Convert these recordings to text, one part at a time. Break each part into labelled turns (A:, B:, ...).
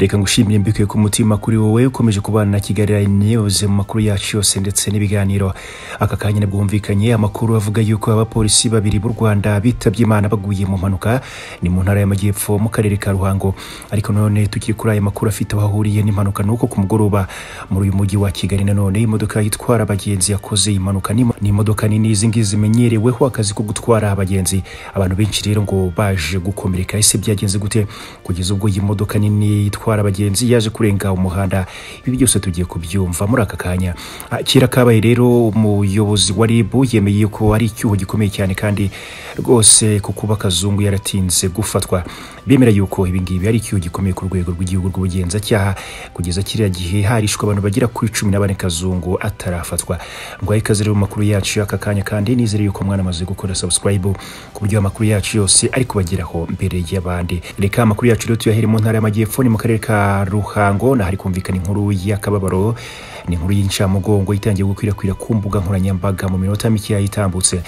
A: reka ngushimire mbikuye ku mutima kuri wowe ukomeje kubana na Kigali News mu makuru yacu yose ndetse n'ibiganiro. Aka kanya nabwo humvikanye amakuru avuga yuko abapolisi babiri b'u Rwanda bitabye Imana baguye mu mpanuka ni mu ntara y'Amajyepfo mu karere ka Ruhango. Ariko none tukiri kuri aya makuru afite ahahuriye n'impanuka nuko ku mugoroba muri uyu mujyi wa Kigali nanone imodoka yitwara abagenzi yakoze impanuka. Ni imodoka nini izingizi zimenyereweho akazi ko gutwara abagenzi. Abantu benshi rero ngo baje gukomereka. Ese byagenze gute kugeza ubwo iyi modoka nini itwara abagenzi yaje kurenga umuhanda? Ibi byose tugiye kubyumva muri aka kanya. Kira kabaye rero umuyobozi wa RIB yemeye ko ari icyuho gikomeye cyane kandi rwose ko kuba Kazungu yaratinze gufatwa. Bemera yuko ibi ngibi ari icyuho gikomeye ku rwego rw'igihugu rw'ubugenzacyaha kugeza kiriya gihe harishwe abantu bagera kuri 14 Kazungu atarafatwa. Ngo ikaze rero makuru yacu aka kanya kandi nizere yuko mwana amaze gukora subscribe ku buryo amakuru yacu yose ari kubageraho mbere y'abandi. Reka amakuru yacu rero tuyahere mu ntara y'Amajyepfo ni mu karere ka Ruhango na hari kumvikana inkuru y'akababaro. Ni inkuru y'incamugongo itangiye gukwirakwira ku mbuga nkoranyambaga mu minota mike yayitambutse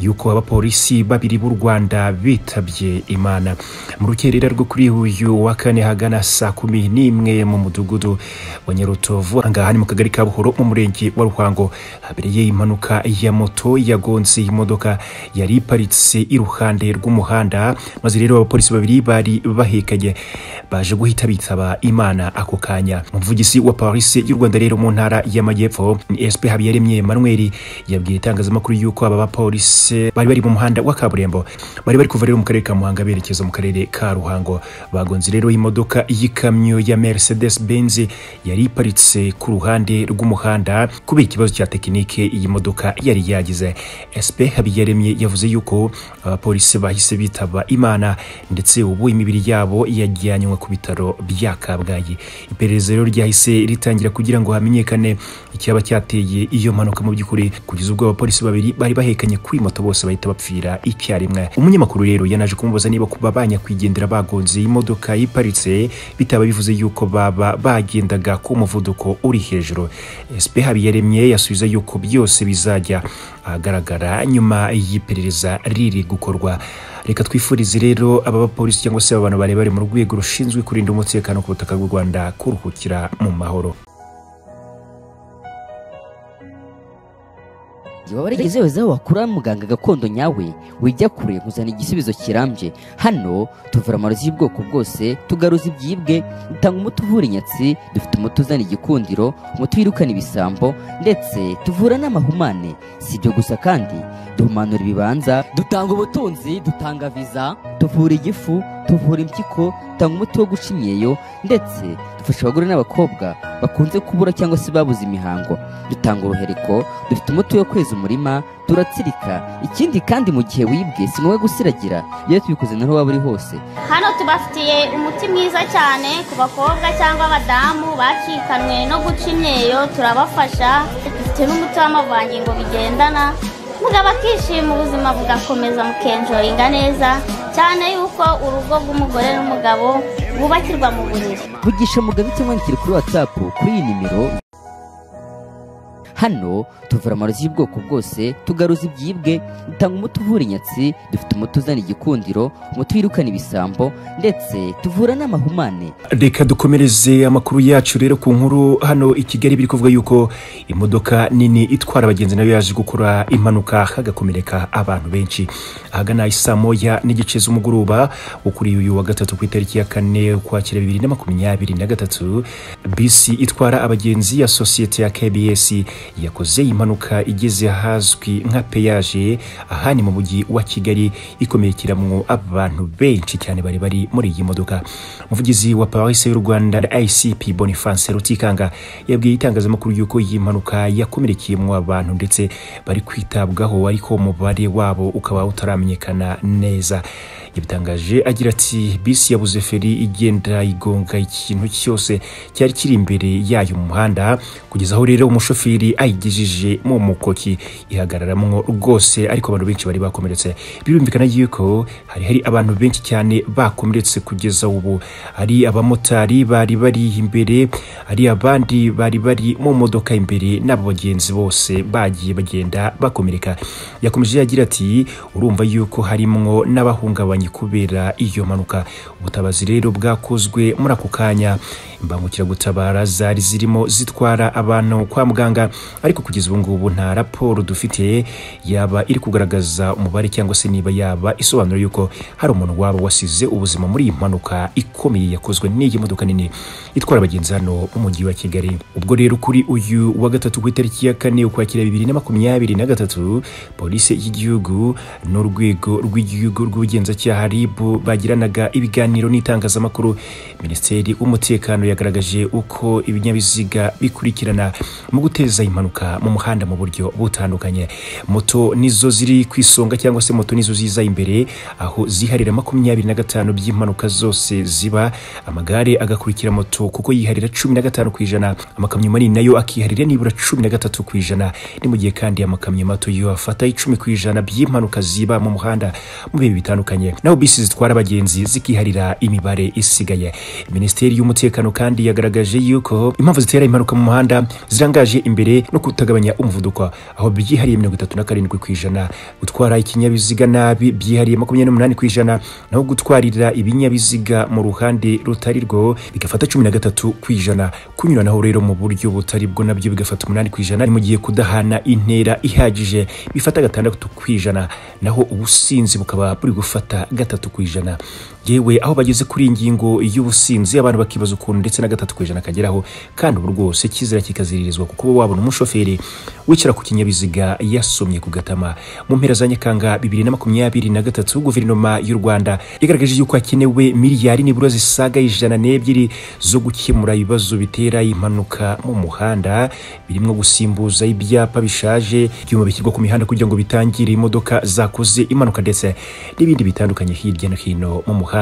A: yuko abapolisi babiri b'u Rwanda bitabye Imana mu rukerera rwo kuri uyu wa kane hagana saa 11 mu mudugudu wa Nyarutovu angaha ni mu kagari ka Buhoro mu murenge wa Ruhango. Habereye impanuka ya moto yagonze imodoka yari iparitse iruhande rw'umuhanda, maze rero abapolisi babiri bari bahekanye baje guhita bitaba Imana ako kanya. Umuvugizi wa polisi y'u Rwanda rero mu ntara y'Amajyepfo SP Habiyaremye Emmanuel yabwiye itangazamakuru yuko aba bapolisi bari bari mu muhanda wa kaburimbo bari bari kuva rero mu karere ka Muhanga berekeza mu karere ka Ruhango. Bagonze rero imodoka y'ikamyo ya Mercedes Benz yari iparitse ku ruhande rw'umuhanda kubera ikibazo cya tekinike iyi modoka yari yagize. SP Habiyaremye yavuze yuko abapolisi bahise bitaba Imana ndetse ubu imibiri yabo yajyanywe ku bitaro bya Kabgayi. Iperereza rero ryahise ritangira kugira ngo hamenyekane icyaba cyateye iyo mpanuka mu by'ukuri kugeza ubwo abapolisi babiri bari bahekanye kuri moto bose bahita bapfira icyarimwe. Umunyamakuru rero yanaje kumubaza niba kuba banyakwigendera bagonze imodoka yiparitse bitaba bivuze yuko baba bagendaga ku muvuduko uri hejuru. SP Habiyaremye yasubiza yuko byose bizajya agaragara nyuma y'iperereza riri gukorwa. Reka twifurize rero aba bapolisi cyangwa se abantu bari mu rwego rushinzwe kurinda umutekano ku butaka bw'u Rwanda kuruhukira mu mahoro.
B: Iba warigeze wezaho wakura muganga gakondo nyawe wijya kure kuzana igisubizo kirambye. Hano tuvura amarozi y'ubwoko bwose, tugaruza ibyibwe, dutanga umuti uvura inyatsi, dufite umuti uzana igikundiro, umuti wirukana ibisambo ndetse tuvura n'amahumane. Si ibyo gusa kandi duhumanura ibibanza, dutanga ubutunzi, dutanga viza, tuvura igifu, tuvura impyiko, dutanga umuti wo guca imyeyo ndetse dufasha abagore n'abakobwa bakunze kubura cyangwa se babuze imihango. Dutanga uruhereko, dufite umuti wo kweza umurima, turatsirika. Ikindi kandi mu gihe wibwe si ngombwa gusiragira, iyo tubikoze naho waba uri hose.
C: Hano tubafitiye umuti mwiza cyane ku bakobwa cyangwa abadamu bacikanwe no guca imyeyo, turabafasha. Dufite n'umuti w'amavangingo bigendana mugabo akishima ubuzima bugakomeza mukenjoyinga neza cyane yuko urugo rw'umugore n'umugabo bubakirwa mu buriri.
B: Vugisha Mugabe cyangwa kuri WhatsApp kuri iyi nimero. Hano tuvura amarozi y'ubwoko bwose, tugaruza ibyibwe, dutanga umuti uvura inyatsi, dufite umuti uzana igikundiro, umuti wirukana ibisambo ndetse tuvura n'amahumane.
A: Reka dukomereze amakuru yacu rero ku nkuru hano i Kigali biri kuvuga yuko imodoka nini itwara abagenzi nayo yaje gukora impanuka hagakomereka abantu benshi. Ahagana isaa 1:00 z'umugoroba ukuri uyu wa gatatu ku itariki ya 4 Ukwakira 2023 bisi itwara abagenzi ya societe ya KBS yakoze impanuka igeze ahazwi nka peyaje ahani mu mujyi wa Kigali ikomerekeramwo abantu benshi cyane bari muri iyi modoka. Umuvugizi wa polisi y'u Rwanda ICP Boniface Rutikanga yabwiye itangazamakuru yuko iyi mpanuka yakomerekeyemo abantu ndetse bari kwitabwaho ariko umubare wabo ukaba utaramenyekana neza. Yabitangaje agira ati bisi yabuze feri igenda igonga ikintu cyose cyari kiri imbere yayo mu muhanda kugeza aho rero umushoferi ayigejeje mu mukoki ihagararamwo rwose, ariko abantu benshi bari bakomeretse. Birumvikana yuko hari abantu benshi cyane bakomeretse kugeza ubu. Ari abamotari bari imbere, ari abandi bari mu modoka imbere n'abagenzi bose bagiye bagenda bakomereka. Yakomeje yagira ati urumva yuko harimwo n'abahungabanye byahungabanye kubera iyo mpanuka. Ubutabazi rero bwakozwe muri ako kanya, imbangukiragutabara zari zirimo zitwara abantu kwa muganga, ariko kugeza ubu ngubu nta raporo dufite yaba iri kugaragaza umubare cyangwa se niba yaba isobanura yuko hari umuntu waba wasize ubuzima muri iyi mpanuka ikomeye yakozwe n'iyi modoka nini itwara abagenzi hano mu mujyi wa Kigali. Ubwo rero kuri uyu wa gatatu ku itariki ya 4 Ukwakira 2023, polisi y'igihugu n'urwego rw'igihugu rw'ubugenzacyaha RIB bagiranaga ibiganiro n'itangazamakuru. Minisiteri y'umutekano yagaragaje uko ibinyabiziga bikurikirana mu guteza impanuka mu muhanda mu buryo butandukanye. Moto nizo ziri kwisonga cyangwa se moto nizo ziza imbere, aho ziharira 25% by'impanuka zose ziba. Amagare agakurikira moto kuko yiharira 15%, amakamyo manini nayo akiharira nibura 13%. Ni mu gihe kandi amakamyo mato yo afata 10% by'impanuka ziba mu muhanda mu bihe bitandukanye, naho bisi zitwara abagenzi zikiharira imibare isigaye. Minisiteri y'umutekano kandi yagaragaje yuko impamvu zitera impanuka mu muhanda zirangaje imbere no kutagabanya umuvuduko, aho byihariye 37%, gutwara ikinyabiziga nabi byihariye 28%, naho gutwarira ibinyabiziga mu ruhande rutari rwo bigafata 13%, kunyuranaho rero mu buryo butari bwo nabyo bigafata 8%, mu gihe kudahana intera ihagije bifata 6%, naho ubusinzi bukaba buri gufata 3%. Yewe aho bageze kuri ingingo y'ubusinzi abantu bakibaza ukuntu ndetse na 3% kageraho, kandi ubu rwose kizira kikaziririzwa kuko wabona umushoferi wicara ku kinyabiziga yasomye ku gatama. Mu mpera za Nyakanga 2023, guverinoma y'u Rwanda yagaragaje yuko hakenewe miliyari nibura zisaga 102 zo gukemura ibibazo bitera impanuka mu muhanda, birimo gusimbuza ibyapa bishaje, ibyuma bishyirwa ku mihanda kugira ngo bitangire imodoka zakoze impanuka ndetse n'ibindi bitandukanye hirya no hino mu muhanda.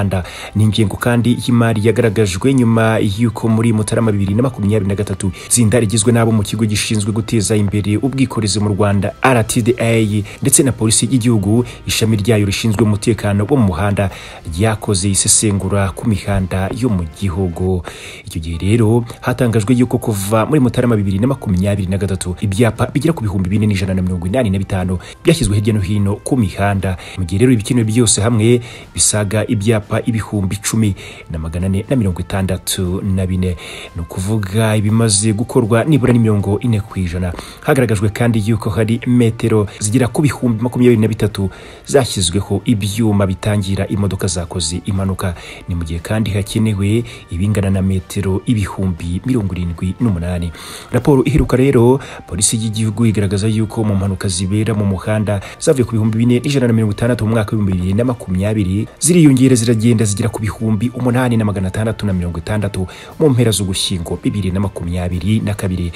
A: Ni ingengo kandi y'imari yagaragajwe nyuma y'uko muri Mutarama 2023 itsinda rigizwe n'abo mu kigo gishinzwe guteza imbere ubwikorezi mu Rwanda RTDA ndetse na polisi y'igihugu ishami ryayo rishinzwe umutekano wo mu muhanda ryakoze isesengura ku mihanda yo mu gihugu. Icyo gihe rero hatangajwe yuko kuva muri Mutarama 2023 ibyapa bigera ku 4185 byashyizwe hirya no hino ku mihanda, mu gihe rero ibikenewe byose hamwe bisaga ibyapa 10,464. ni ukuvuga ibimaze gukorwa nibura ni 40%. Hagaragajwe kandi yuko hari metero zigera ku 23,000 zashyizweho ibyuma bitangira imodoka zakoze impanuka, ni mu gihe kandi hakenewe ibingana na metero 78,000. Raporo iheruka rero polisi y'igihugu igaragaza yuko mu mpanuka zibera mu muhanda zavuye ku 4,160 mu mwaka wa 2020 ziriyongera ziragenda zigera ku 8,660 mu mpera z'Ugushyingo 2022.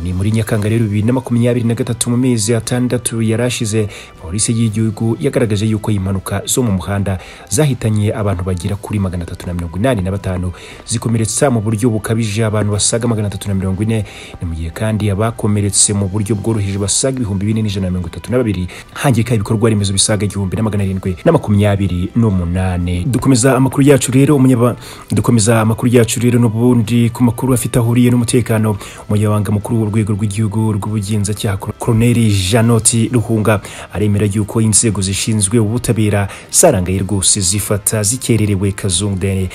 A: Ni muri Nyakanga rero 2023 mu mezi atandatu yarashize, polisi y'igihugu yagaragaje yuko impanuka zo mu muhanda zahitanye abantu bagera kuri 385, zikomeretsa mu buryo bukabije abantu basaga 340. Ni mu gihe kandi abakomeretse mu buryo bworoheje basaga 2,132, hangika ibikorwa remezo bisaga 1,728. Dukomeza amakuru yacu rero n'ubundi ku makuru afite ahuriye n'umutekano. Umunyabanga mukuru w'urwego rw'igihugu rw'ubugenzacyaha Colonel Janoti Ruhunga aremera yuko inzego zishinzwe ubutabera zarangaye rwose zifata zikererewe kazungdene,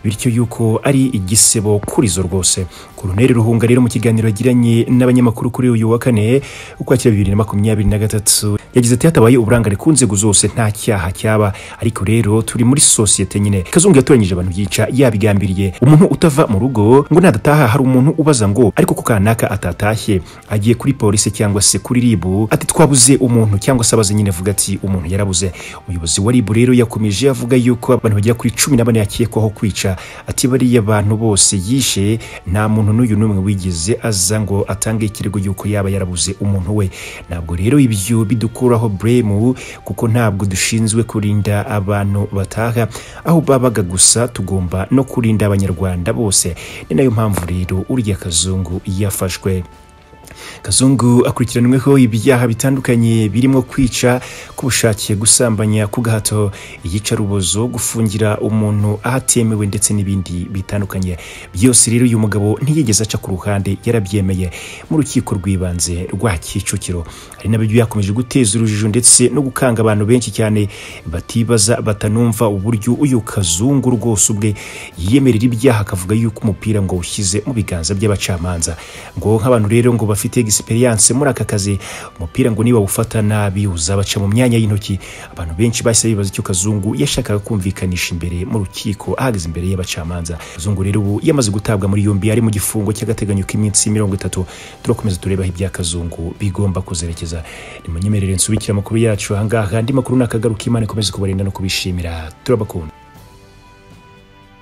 A: bityo yuko ari igisebo kuri zo rwose. Colonel Ruhunga rero mu kiganiro yagiranye n'abanyamakuru kuri uyu wa 4 Ukwakira 2023 yagize ati hatabaye uburangare ku nzego zose nta cyaha cyaba, ariko rero turi muri societe nyine. Kazungu yatoranyije abantu yica yabigambiriye. Umuntu utava mu rugo ngo nadataha hari umuntu ubaza ngo ariko ko kanaka atatashye, agiye kuri polisi cyangwa se kuri RIB ati twabuze umuntu, cyangwa se abaze nyine avuga ati umuntu yarabuze. Umuyobozi wa RIB rero yakomeje avuga yuko abantu bagera kuri 14 yakekwaho kwica, ati bariya abantu bose yishe nta muntu n'uyu n'umwe wigeze aza ngo atange ikirego yuko yaba yarabuze umuntu we. Ntabwo rero ibyo bidukuraho blame kuko ntabwo dushinzwe kurinda abantu bataha aho babaga gusa, tugomba no kurinda abanyarwanda bose. Ni nayo mpamvu rero urya Kazungu yafashwe. Kazungu akurikiranweho ibyaha bitandukanye birimo kwica, kubushakiye, gusambanya ku gahato, iyicarubozo, gufungira umuntu ahatemewe ndetse n'ibindi bitandukanye. Byose rero uyu mugabo ntiyigeze aca ku ruhande, yarabyemeye mu rukiko rw'ibanze rwa Kicukiro. Hari nabyo yakomeje guteza urujijo ndetse no gukanga abantu benshi cyane batibaza batanumva uburyo uyu Kazungu rwose ubwe yiyemerera ibyaha, akavuga yuko umupira ngo ushyize mu biganza by'abacamanza. Ngo nk'abantu rero ngo bafite experience muri aka kazi, umupira ngo niba ufata nabi uzabaca mu myanya y'intoki. Abantu benshi bahise bibaza icyo Kazungu yashakaga kumvikanisha imbere mu rukiko ahagaze imbere y'abacamanza. Kazungu rero ubu yamaze gutabwa muri yombi, ari mu gifungo cy'agateganyo k'iminsi 30. Turakomeza turebaho ibya Kazungu bigomba kuzerekeza. Nimunyemerere nsubikira amakuru yacu ahangaha, andi makuru nakagaruka. Imana ikomeze kubarinda no kubishimira. Turabakunda.